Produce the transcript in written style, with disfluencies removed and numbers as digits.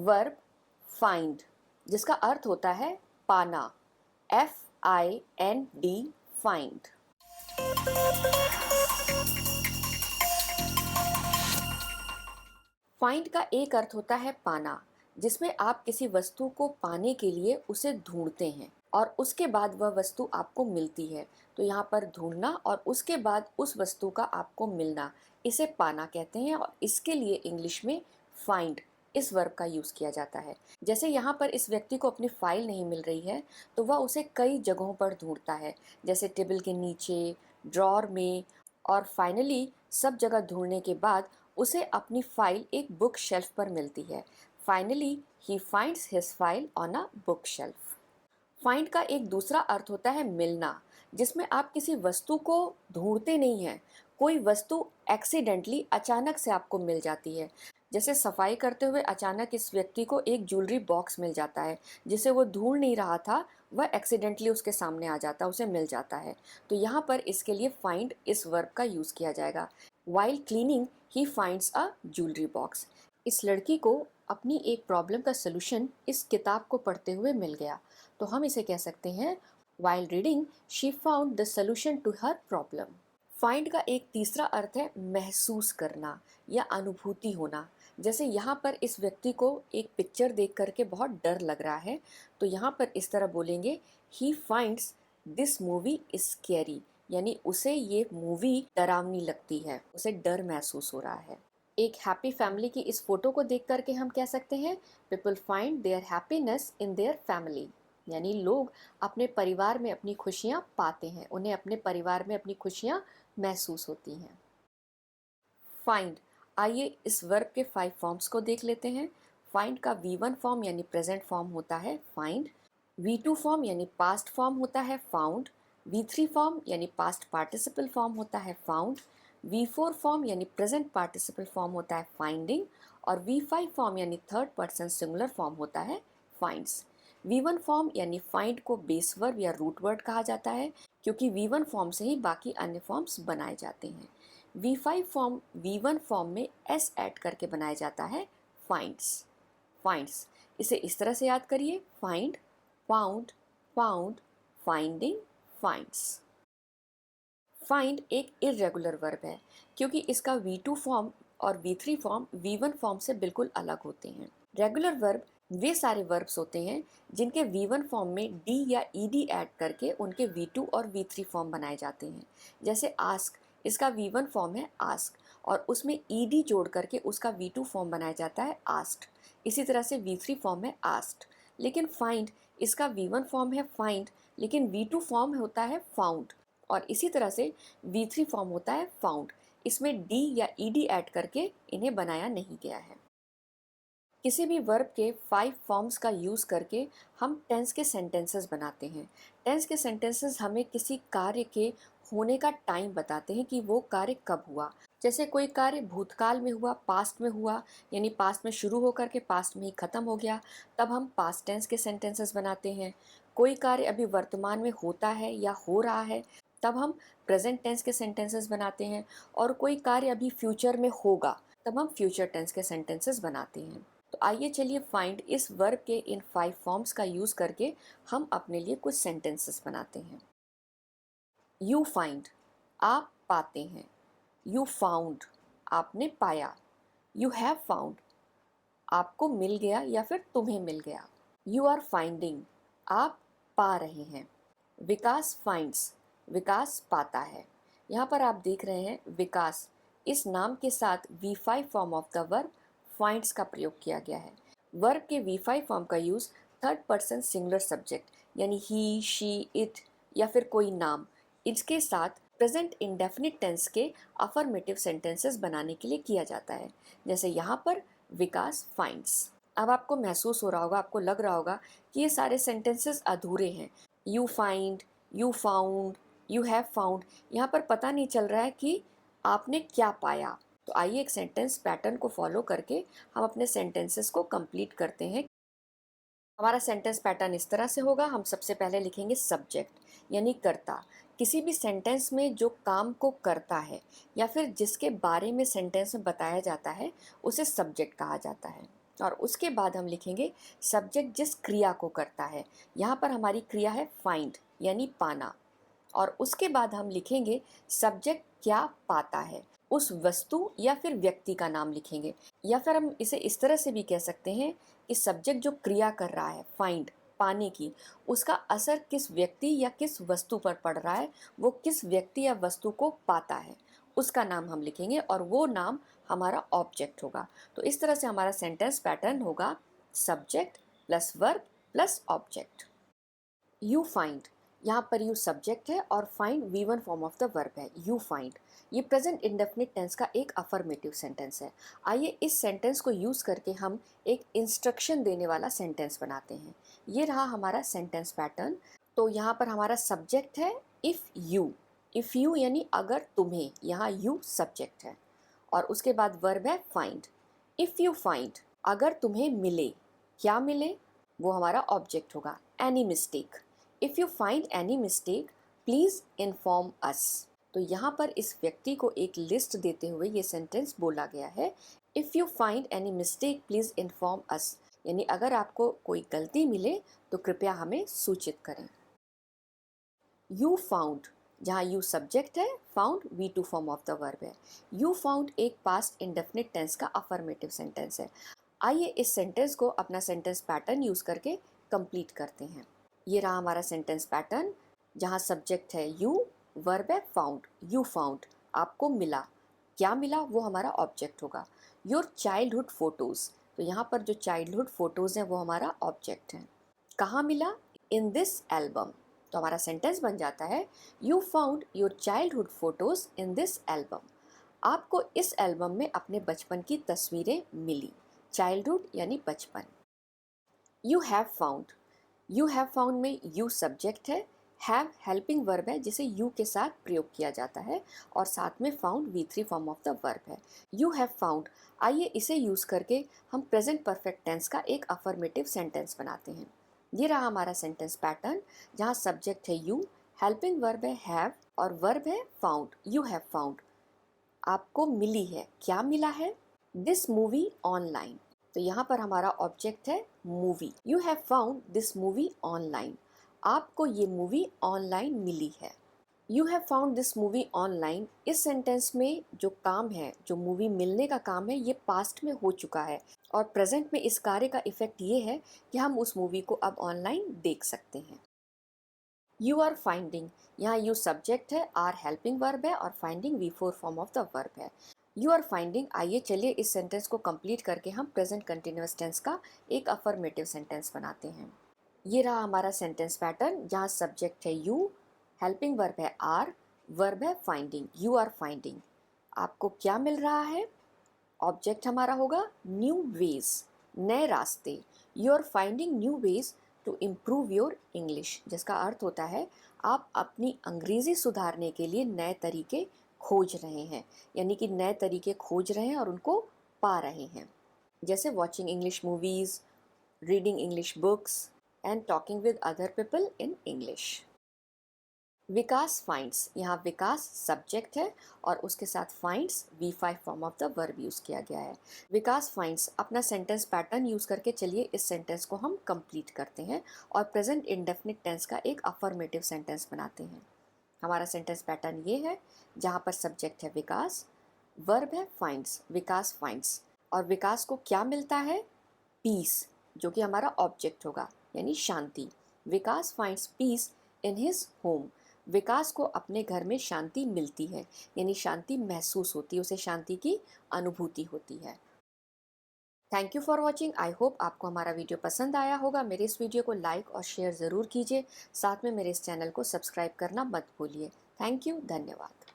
Verb find, जिसका अर्थ होता है पाना, FIND, फाइंड। फाइंड का एक अर्थ होता है पाना, जिसमें आप किसी वस्तु को पाने के लिए उसे ढूंढते हैं और उसके बाद वह वस्तु आपको मिलती है। तो यहाँ पर ढूंढना और उसके बाद उस वस्तु का आपको मिलना, इसे पाना कहते हैं और इसके लिए इंग्लिश में फाइंड इस वर्ब का यूज़ किया जाता है। जैसे यहाँ पर इस व्यक्ति को अपनी फाइल नहीं मिल रही है तो वह उसे कई जगहों पर ढूंढता है, जैसे टेबल के नीचे, ड्रॉर में, और फाइनली सब जगह ढूंढने के बाद उसे अपनी फाइल एक बुक शेल्फ पर मिलती है। Finally he finds his file on a book shelf. Find का एक दूसरा अर्थ होता है मिलना, जिसमें आप किसी वस्तु को ढूंढते नहीं हैं, कोई वस्तु एक्सीडेंटली अचानक से आपको मिल जाती है। जैसे सफाई करते हुए अचानक इस व्यक्ति को एक ज्वेलरी बॉक्स मिल जाता है जिसे वो ढूंढ नहीं रहा था, वह एक्सीडेंटली उसके सामने आ जाता है, उसे मिल जाता है। तो यहाँ पर इसके लिए फाइंड इस वर्ब का यूज़ किया जाएगा। While cleaning he finds a jewellery box. इस लड़की को अपनी एक प्रॉब्लम का सलूशन इस किताब को पढ़ते हुए मिल गया, तो हम इसे कह सकते हैं while reading she found the solution to her problem. Find का एक तीसरा अर्थ है महसूस करना या अनुभूति होना। जैसे यहाँ पर इस व्यक्ति को एक पिक्चर देख करके बहुत डर लग रहा है, तो यहाँ पर इस तरह बोलेंगे he finds this movie scary, यानी उसे ये मूवी डरावनी लगती है, उसे डर महसूस हो रहा है। एक हैप्पी फैमिली की इस फोटो को देख करके हम कह सकते हैं people find their happiness in their family, यानी लोग अपने परिवार में अपनी खुशियाँ पाते हैं, उन्हें अपने परिवार में अपनी खुशियाँ महसूस होती हैं। फाइंड, आइए इस वर्ब के 5 फॉर्म्स को देख लेते हैं। फाइंड का V1 फॉर्म यानी प्रेजेंट फॉर्म होता है फाइंड, V2 फॉर्म यानी पास्ट फॉर्म होता है फाउंड, V3 फॉर्म यानी पास्ट पार्टिसिपल फॉर्म होता है फाउंड, V4 फॉर्म यानी प्रेजेंट पार्टिसिपल फॉर्म होता है फाइंडिंग, और V5 फॉर्म यानी थर्ड पर्सन सिंगुलर फॉर्म होता है फाइंड्स। V1 फॉर्म यानी फाइंड को बेस वर्ब या रूट वर्ड कहा जाता है, क्योंकि V1 फॉर्म से ही बाकी अन्य फॉर्म्स बनाए जाते हैं। V5 फॉर्म V1 फॉर्म में S ऐड करके बनाया जाता है फाइंड्स। फाइंड्स, इसे इस तरह से याद करिए, find, found, found, finding, finds. Find एक इर्रेगुलर वर्ब है, क्योंकि इसका V2 फॉर्म और V3 फॉर्म V1 फॉर्म से बिल्कुल अलग होते हैं। रेगुलर वर्ब वे सारे वर्ब्स होते हैं जिनके V1 फॉर्म में D या ED ऐड करके उनके V2 और V3 फॉर्म बनाए जाते हैं। जैसे आस्क, इसका V1 फॉर्म है आस्क और उसमें ED जोड़ करके उसका V2 फॉर्म बनाया जाता है आस्क्ड। इसी तरह से V3 फॉर्म है आस्क्ड। लेकिन फाइंड, इसका V1 फॉर्म है फाइंड लेकिन V2 फॉर्म होता है फाउंड, और इसी तरह से V3 फॉर्म होता है फाउंड। इसमें D या ED ऐड करके इन्हें बनाया नहीं गया है। किसी भी वर्ब के 5 फॉर्म्स का यूज़ करके हम टेंस के सेंटेंसेस बनाते हैं। टेंस के सेंटेंसेस हमें किसी कार्य के होने का टाइम बताते हैं कि वो कार्य कब हुआ। जैसे कोई कार्य भूतकाल में हुआ, पास्ट में हुआ, यानी पास्ट में शुरू होकर के पास्ट में ही ख़त्म हो गया, तब हम पास्ट टेंस के सेंटेंसेस बनाते हैं। कोई कार्य अभी वर्तमान में होता है या हो रहा है, तब हम प्रेजेंट टेंस के सेंटेंसेस बनाते हैं। और कोई कार्य अभी फ्यूचर में होगा, तब हम फ्यूचर टेंस के सेंटेंसेस बनाते हैं। तो आइए चलिए फाइंड इस वर्ब के इन 5 फॉर्म्स का यूज़ करके हम अपने लिए कुछ सेंटेंसेस बनाते हैं। यू फाइंड, आप पाते हैं। यू फाउंड, आपने पाया। यू हैव फाउंड, आपको मिल गया या फिर तुम्हें मिल गया। यू आर फाइंडिंग, आप पा रहे हैं। विकास फाइंड्स, विकास पाता है। यहाँ पर आप देख रहे हैं विकास, इस नाम के साथ V5 form of the verb finds का प्रयोग किया गया है। वर्ब के V5 फॉर्म का use third person singular subject यानी ही, शी, इट या फिर कोई नाम, इसके साथ प्रेजेंट इंडेफिनिट टेंस के अफर्मेटिव सेंटेंसेस बनाने के लिए किया जाता है। जैसे यहाँ पर विकास फाइंड्स। अब आपको महसूस हो रहा होगा, आपको लग रहा होगा कि ये सारे सेंटेंसेस अधूरे हैं। You find, you found, you have found, यहाँ पर पता नहीं चल रहा है कि आपने क्या पाया। तो आइए एक सेंटेंस पैटर्न को फॉलो करके हम अपने सेंटेंसेस को कंप्लीट करते हैं। हमारा सेंटेंस पैटर्न इस तरह से होगा। हम सबसे पहले लिखेंगे सब्जेक्ट यानी कर्ता। किसी भी सेंटेंस में जो काम को करता है या फिर जिसके बारे में सेंटेंस में बताया जाता है उसे सब्जेक्ट कहा जाता है। और उसके बाद हम लिखेंगे सब्जेक्ट जिस क्रिया को करता है। यहाँ पर हमारी क्रिया है फाइंड यानी पाना। और उसके बाद हम लिखेंगे सब्जेक्ट क्या पाता है, उस वस्तु या फिर व्यक्ति का नाम लिखेंगे। या फिर हम इसे इस तरह से भी कह सकते हैं कि सब्जेक्ट जो क्रिया कर रहा है फाइंड पाने की, उसका असर किस व्यक्ति या किस वस्तु पर पड़ रहा है, वो किस व्यक्ति या वस्तु को पाता है, उसका नाम हम लिखेंगे और वो नाम हमारा ऑब्जेक्ट होगा। तो इस तरह से हमारा सेंटेंस पैटर्न होगा subject plus verb plus object. You find, यहाँ पर यू सब्जेक्ट है और find V1 form of the verb है। यू फाइंड ये प्रेजेंट इंडेफिनिट टेंस का एक अफर्मेटिव सेंटेंस है। आइए इस सेंटेंस को यूज़ करके हम एक इंस्ट्रक्शन देने वाला सेंटेंस बनाते हैं। ये रहा हमारा सेंटेंस पैटर्न। तो यहाँ पर हमारा सब्जेक्ट है इफ़ यू यानी अगर तुम्हें, यहाँ यू सब्जेक्ट है। और उसके बाद वर्ब है फाइंड। इफ़ यू फाइंड अगर तुम्हें मिले, क्या मिले, वो हमारा ऑब्जेक्ट होगा। Any mistake, if you find any mistake please inform us. तो यहाँ पर इस व्यक्ति को एक लिस्ट देते हुए ये सेंटेंस बोला गया है। If you find any mistake please inform us, यानी अगर आपको कोई गलती मिले तो कृपया हमें सूचित करें। यू फाउंड, जहाँ यू सब्जेक्ट है, found V2 form of the verb है। यू फाउंड एक पास्ट इंडेफिनिट टेंस का अफर्मेटिव सेंटेंस है। आइए इस सेंटेंस को अपना सेंटेंस पैटर्न यूज़ करके कंप्लीट करते हैं। ये रहा हमारा सेंटेंस पैटर्न, जहाँ सब्जेक्ट है यू, वर्ब है फाउंड। यू फाउंड आपको मिला, क्या मिला, वो हमारा ऑब्जेक्ट होगा। योर चाइल्डहुड फोटोज़, तो यहाँ पर जो चाइल्डहुड फोटोज़ हैं वो हमारा ऑब्जेक्ट है। कहाँ मिला, इन दिस एल्बम, तो हमारा सेंटेंस बन जाता है you found your childhood photos in this album. आपको इस एल्बम में अपने बचपन की तस्वीरें मिली। चाइल्डहुड यानी बचपन। यू हैव फाउंड में यू सब्जेक्ट है, हैव हेल्पिंग वर्ब है जिसे यू के साथ प्रयोग किया जाता है और साथ में found V3 form of the verb है। यू हैव फाउंड, आइए इसे यूज़ करके हम प्रेजेंट परफेक्ट टेंस का एक अफर्मेटिव सेंटेंस बनाते हैं। ये रहा हमारा सेंटेंस पैटर्न, जहाँ सब्जेक्ट है यू, हेल्पिंग वर्ब है हैव और वर्ब है फाउंड। यू हैव फाउंड आपको मिली है, क्या मिला है, दिस मूवी ऑनलाइन, तो यहाँ पर हमारा ऑब्जेक्ट है movie. You have found this movie online, आपको ये मूवी ऑनलाइन मिली है। You have found this movie online, इस सेंटेंस में जो काम है, जो मूवी मिलने का काम है, ये पास्ट में हो चुका है और प्रेजेंट में इस कार्य का इफेक्ट ये है कि हम उस मूवी को अब ऑनलाइन देख सकते हैं। यू आर फाइंडिंग, यहाँ यू सब्जेक्ट है, आर हेल्पिंग वर्ब है और finding V4 form of the verb है। यू आर फाइंडिंग, आइए चलिए इस सेंटेंस को कंप्लीट करके हम प्रेजेंट कंटिन्यूअस टेंस का एक अफर्मेटिव सेंटेंस बनाते हैं। ये रहा हमारा सेंटेंस पैटर्न, जहाँ सब्जेक्ट है यू, हेल्पिंग वर्ब है आर, वर्ब है फाइंडिंग। यू आर फाइंडिंग आपको क्या मिल रहा है, ऑब्जेक्ट हमारा होगा न्यू वेज, नए रास्ते। You are finding new ways to improve your English, जिसका अर्थ होता है आप अपनी अंग्रेज़ी सुधारने के लिए नए तरीके खोज रहे हैं, यानी कि नए तरीके खोज रहे हैं और उनको पा रहे हैं, जैसे watching English movies, reading English books and talking with other people in English. Vikas finds, यहाँ विकास सब्जेक्ट है और उसके साथ finds V5 form of the verb use किया गया है। विकास फाइंड्स, अपना सेंटेंस पैटर्न यूज़ करके चलिए इस सेंटेंस को हम कंप्लीट करते हैं और प्रेजेंट इंडेफिनिट टेंस का एक अफर्मेटिव सेंटेंस बनाते हैं। हमारा सेंटेंस पैटर्न ये है, जहाँ पर सब्जेक्ट है विकास, वर्ब है फाइंड्स। विकास फाइंड्स, और विकास को क्या मिलता है, पीस, जो कि हमारा ऑब्जेक्ट होगा, यानी शांति। Vikas finds peace in his home, Vikas को अपने घर में शांति मिलती है, यानी शांति महसूस होती है, उसे शांति की अनुभूति होती है। Thank you for watching. I hope आपको हमारा वीडियो पसंद आया होगा। मेरे इस वीडियो को लाइक और शेयर ज़रूर कीजिए, साथ में मेरे इस चैनल को सब्सक्राइब करना मत भूलिए। थैंक यू, धन्यवाद।